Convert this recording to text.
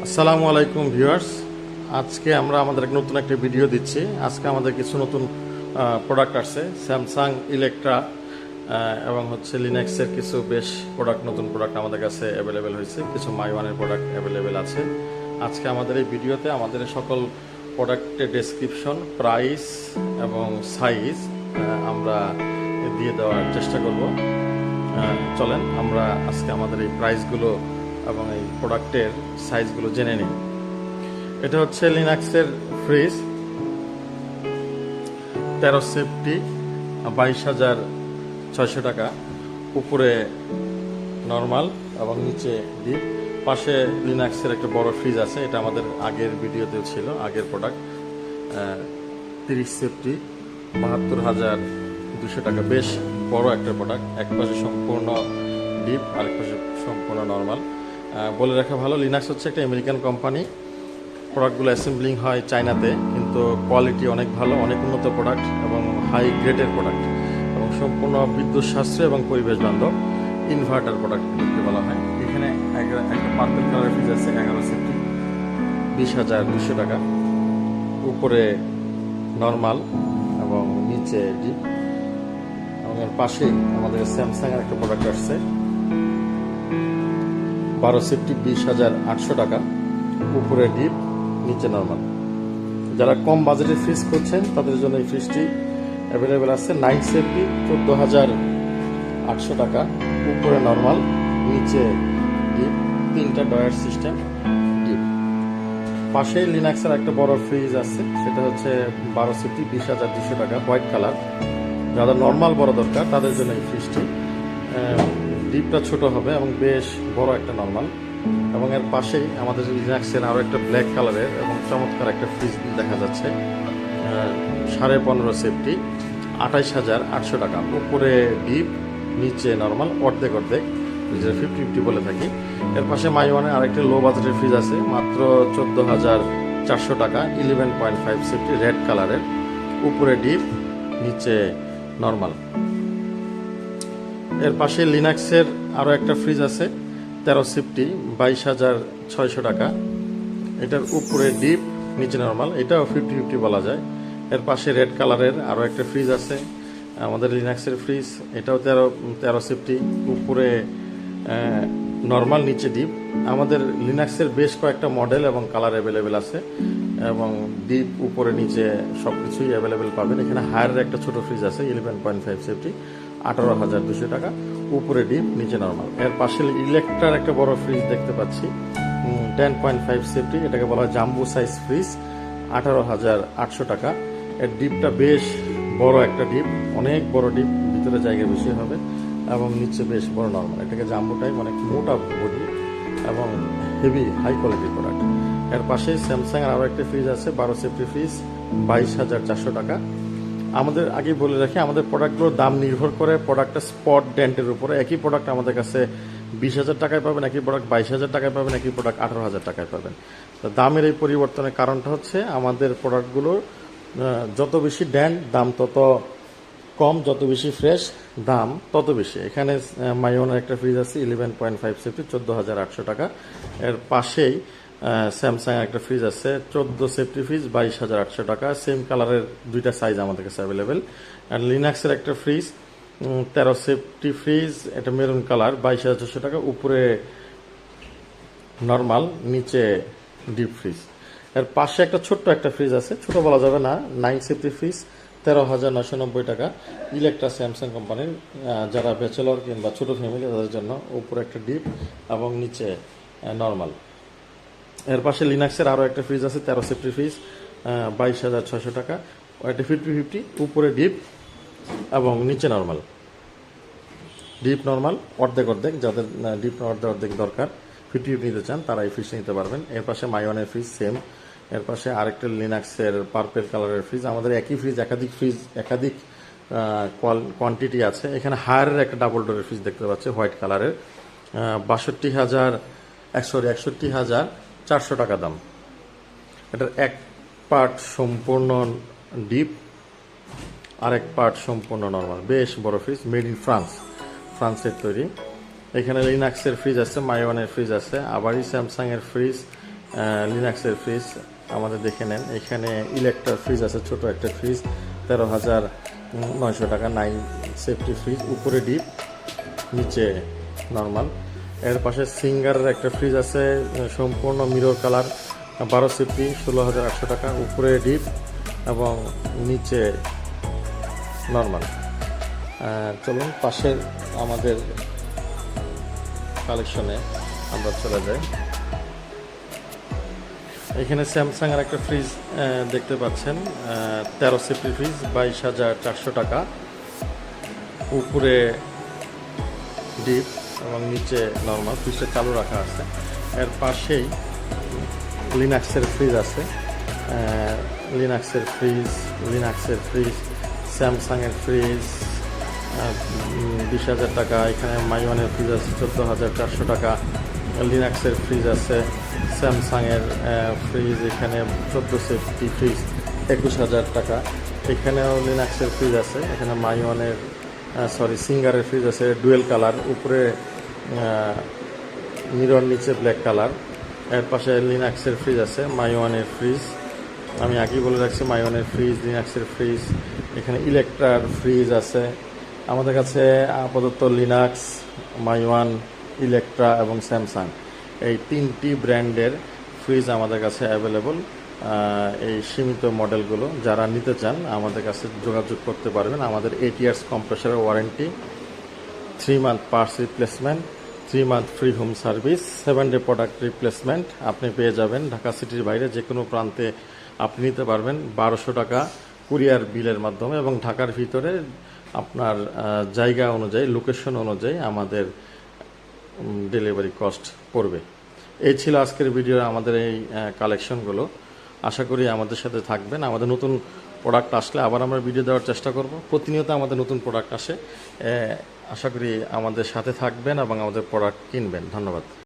আসসালামু আলাইকুম ভিউয়ার্স, আজকে আমরা আমাদের নতুন একটা ভিডিও দিচ্ছি। আজকে আমাদের কিছু নতুন প্রোডাক্ট আসছে, স্যামসাং, ইলেকট্রা এবং লিনেক্সের কিছু বেশ নতুন প্রোডাক্ট আমাদের কাছে অ্যাভেলেবেল হয়েছে। কিছু মাইওয়ানের প্রোডাক্ট অ্যাভেলেবেল আছে। আজকে আমাদের এই ভিডিওতে আমাদের সকল প্রোডাক্টের ডেসক্রিপশন, প্রাইস এবং সাইজ আমরা দিয়ে দেওয়ার চেষ্টা করব। চলেন আমরা আজকে আমাদের এই প্রাইসগুলো এবং এই প্রোডাক্টের সাইজগুলো জেনে নিই। এটা হচ্ছে লিনাক্সের ফ্রিজ, 13 সেফটি, 22,600 টাকা। উপরে নর্মাল এবং নিচে ডিপ। পাশে লিনাক্সের একটা বড় ফ্রিজ আছে, এটা আমাদের আগের ভিডিওতেও ছিল, আগের প্রোডাক্ট। 30 সেফটি, 72,200 টাকা। বেশ বড় একটা প্রোডাক্ট, এক পাশে সম্পূর্ণ ডিপ, আরেক পাশে সম্পূর্ণ নর্মাল। বলে রাখা ভালো, লিনাক্স হচ্ছে একটা আমেরিকান কোম্পানি। প্রোডাক্টগুলো অ্যাসেম্বলিং হয় চায়নাতে, কিন্তু কোয়ালিটি অনেক ভালো, অনেক উন্নত প্রোডাক্ট এবং হাই গ্রেডের প্রোডাক্ট এবং সম্পূর্ণ বিদ্যুৎ সাশ্রয় এবং পরিবেশ বান্ধব ইনভার্টার প্রোডাক্ট বলা হয়। এখানে একটা পার্পল কালারের ফ্রিজ আছে, 11 সেফটি, 20,200 টাকা। উপরে নর্মাল এবং নিচে ডিপ। এবং এর পাশেই আমাদের স্যামসাং এর একটা প্রোডাক্ট আসছে, 12 সেফটি, 20,800 টাকা। উপরে ডিপ, নিচে নর্মাল। যারা কম বাজেটের ফ্রিজ করছেন তাদের জন্য এই ফ্রিজটি অ্যাভেলেবেল আছে। 9 সেফটি, 14,800 টাকা। উপরে নর্মাল, নিচে ডিপ, 3টা ডয়ার সিস্টেম ডিপ। পাশেই লিনাক্সের একটা বড় ফ্রিজ আছে, সেটা হচ্ছে 12 সেফটি, 20,200 টাকা, হোয়াইট কালার। যাদের নর্মাল বড় দরকার তাদের জন্য এই ফ্রিজটি। ডিপটা ছোট হবে এবং বেশ বড় একটা নর্মাল। এবং এর পাশেই আমাদের লিনাক্সের আরও একটা ব্ল্যাক কালারের এবং চমৎকার একটা ফ্রিজ দেখা যাচ্ছে, 15.5 সেফটি, 28,800 টাকা। উপরে ডিপ, নিচে নর্মাল, অর্ধেক অর্ধেক, 50-50 বলে থাকি। এর পাশে মাইওয়ানের আরেকটা লো বাজেটের ফ্রিজ আছে, মাত্র 14,400 টাকা, 11.5 সেফটি, রেড কালারের। উপরে ডিপ, নিচে নর্মাল। এর পাশে লিনাক্সের আরও একটা ফ্রিজ আছে, 13 সেফটি, 22,600 টাকা। এটার উপরে ডিপ, নিচে নর্মাল, এটাও 50-50 বলা যায়। এর পাশে রেড কালারের আরও একটা ফ্রিজ আছে, আমাদের লিনাক্সের ফ্রিজ, এটাও 13 সেফটি, উপরে নর্মাল, নিচে ডিপ। আমাদের লিনাক্সের বেশ কয়েকটা মডেল এবং কালার অ্যাভেলেবেল আছে এবং ডিপ, উপরে নিচে সব কিছুই অ্যাভেলেবেল পাবেন। এখানে হায়ারের একটা ছোট ফ্রিজ আছে, 11.5 সেফটি, 18,200 টাকা। উপরে ডিপ, নিচে নর্মাল। এর পাশে ইলেকট্রার একটা বড় ফ্রিজ দেখতে পাচ্ছি, 10.5 সেফটি, এটাকে বলা হয় জাম্বো সাইজ ফ্রিজ, 18,800 টাকা। এর ডিপটা বেশ বড় একটা ডিপ, অনেক বড় ডিপ, ভিতরে জায়গা বেশি হবে এবং নিচে বেশ বড় নর্মাল। এটাকে জাম্বো টাইপ, অনেক মোটা বডি এবং হেভি হাই কোয়ালিটির প্রোডাক্ট। এর পাশে স্যামসাং এর আরও একটা ফ্রিজ আছে, 12 সেফটি ফ্রিজ, 22,400 টাকা। আমাদের আগে বলে রাখি, আমাদের প্রোডাক্টগুলোর দাম নির্ভর করে প্রোডাক্টের স্পট ডেন্টের উপরে। একই প্রোডাক্ট আমাদের কাছে 20,000 টাকায় পাবেন, একই প্রোডাক্ট 22,000 টাকায় পাবেন, একই প্রোডাক্ট 18,000 টাকায় পাবেন। তো দামের এই পরিবর্তনের কারণটা হচ্ছে আমাদের প্রোডাক্টগুলোর যত বেশি ডেন্ট দাম তত কম, যত বেশি ফ্রেশ দাম তত বেশি। এখানে মাইওনের একটা ফ্রিজ আছে, 11.5 সেফটি, 14,800 টাকা। এর পাশেই স্যামসাং একটা ফ্রিজ আছে, 14 সেফটি ফ্রিজ, 22,800 টাকা। সেম কালারের দুইটা সাইজ আমাদের কাছে অ্যাভেলেবেল। আর লিনাক্সের একটা ফ্রিজ, 13 সেফটি ফ্রিজ, এটা মেরুন কালার, 22,600 টাকা। উপরে নর্মাল, নিচে ডিপ ফ্রিজ। এর পাশে একটা ছোট্ট একটা ফ্রিজ আছে, ছোট বলা যাবে না, 9 সেফটি ফ্রিজ, 13,990 টাকা। ইলেকট্রা, স্যামসাং কোম্পানির। যারা ব্যাচেলর কিংবা ছোট ফ্যামিলি তাদের জন্য। উপরে একটা ডিপ এবং নিচে নর্মাল। এর পাশে লিনাক্সের আরও একটা ফ্রিজ আছে, 13 সেফটি ফ্রিজ, 22,600 টাকা। এটা 50-50, উপরে ডিপ এবং নিচে নর্মাল। ডিপ নর্মাল অর্ধেক অর্ধেক, যাদের ডিপ অর্ধেক দরকার, 50-50 নিতে চান তারা এই ফ্রিজ নিতে পারবেন। এর পাশে মাইওনের ফ্রিজ সেম। এর পাশে আরেকটা লিনাক্সের পার্পেল কালারের ফ্রিজ। আমাদের একই ফ্রিজ একাধিক কোয়ান্টিটি আছে। এখানে হায়ারের একটা ডাবল ডোরের ফ্রিজ দেখতে পাচ্ছি, হোয়াইট কালারের, 61,400 টাকা দাম। এটার এক পার্ট সম্পূর্ণ ডিপ, আরেক পার্ট সম্পূর্ণ নর্মাল। বেশ বড় ফ্রিজ, মেড ইন ফ্রান্সের তৈরি। এখানে লিনাক্সের ফ্রিজ আছে, মাইওয়ানের ফ্রিজ আছে, আবারই স্যামসাং এর ফ্রিজ, লিনাক্সের ফ্রিজ আমাদের দেখে নেন। এখানে ইলেকট্রার ফ্রিজ আছে, ছোট একটা ফ্রিজ, 13,900 টাকা, 9 সেফটি ফ্রিজ, উপরে ডিপ নিচে নর্মাল। এর পাশে সিঙ্গারের একটা ফ্রিজ আছে, সম্পূর্ণ মিরর কালার, 12 সেফটি, 16,800 টাকা, উপরে ডিপ এবং নিচে নর্মাল। চলুন পাশের আমাদের কালেকশনে আমরা চলে যাই। এখানে স্যামসাং এর একটা ফ্রিজ দেখতে পাচ্ছেন, 13 সেফটি ফ্রিজ, 22,400 টাকা, উপরে ডিপ এবং নিচে নর্মাল, ফ্রিজটা চালু রাখা আছে। এর পাশেই লিনাক্সের ফ্রিজ আছে, লিনাক্সের ফ্রিজ, স্যামসাংয়ের ফ্রিজ 20,000 টাকা। এখানে মাইওয়ানের ফ্রিজ আছে 14,400 টাকা, লিনাক্সের ফ্রিজ আছে, স্যামসাংয়ের ফ্রিজ এখানে 14 সেফটি ফ্রিজ 21,000 টাকা। এখানেও লিনাক্সের ফ্রিজ আছে, এখানে মাইওয়ানের সিঙ্গারের ফ্রিজ আছে, ডুয়েল কালার, উপরে মিরর, নিচে ব্ল্যাক কালার। এর পাশে লিনাক্সের ফ্রিজ আছে, মাইওয়ানের ফ্রিজ, আমি আগেই বলে রাখছি মাইওয়ানের ফ্রিজ, লিনাক্সের ফ্রিজ। এখানে ইলেকট্রার ফ্রিজ আছে। আমাদের কাছে আপাতত লিনাক্স, মাইওয়ান, ইলেকট্রা এবং স্যামসাং এই 3টি ব্র্যান্ডের ফ্রিজ আমাদের কাছে অ্যাভেলেবল। এই সীমিত মডেলগুলো যারা নিতে চান আমাদের কাছে যোগাযোগ করতে পারবেন। আমাদের 8 ইয়ার্স কম্প্রেসরের warranty, 3 month parts replacement, 3 month free home service, 7 day product replacement আপনি পেয়ে যাবেন। ঢাকা সিটির বাইরে যে কোনো প্রান্তে আপনি নিতে পারবেন 1200 টাকা কুরিয়ার বিলের মাধ্যমে, এবং ঢাকার ভিতরে আপনার জায়গা অনুযায়ী, লোকেশন অনুযায়ী আমাদের ডেলিভারি কস্ট পড়বে। এই ছিল আজকের ভিডিওর আমাদের এই কালেকশনগুলো। আশা করি আমাদের সাথে থাকবেন। আমাদের নতুন প্রোডাক্ট আসলে আবার আমরা ভিডিও দেওয়ার চেষ্টা করব। প্রতিনিয়ত আমাদের নতুন প্রোডাক্ট আসে, আশা করি আমাদের সাথে থাকবেন এবং আমাদের প্রোডাক্ট কিনবেন। ধন্যবাদ।